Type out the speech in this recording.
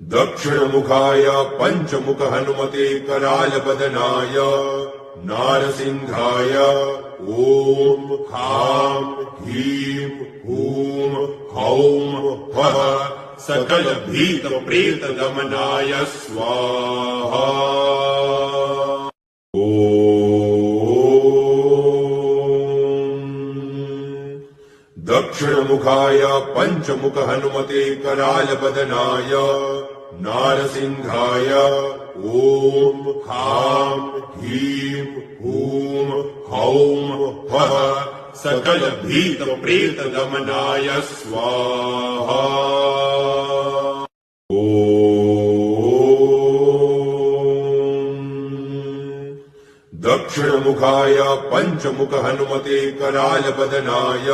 दक्षिणमुखाय पंचमुख हनुमते करालबदनाय नारसिंहाय ओम खां ह्रीं हूं हौं फः सकल भीत प्रेत दमनाय स्वाहा। दक्षिणमुखाय पंचमुख हनुमते करालबदनाय नारसिंहाय ओम खां ह्रीं हूं हौं फः सकल भीत प्रेत दमनाय स्वाहा। दक्षिणमुखाय पंचमुख हनुमते करालबदनाय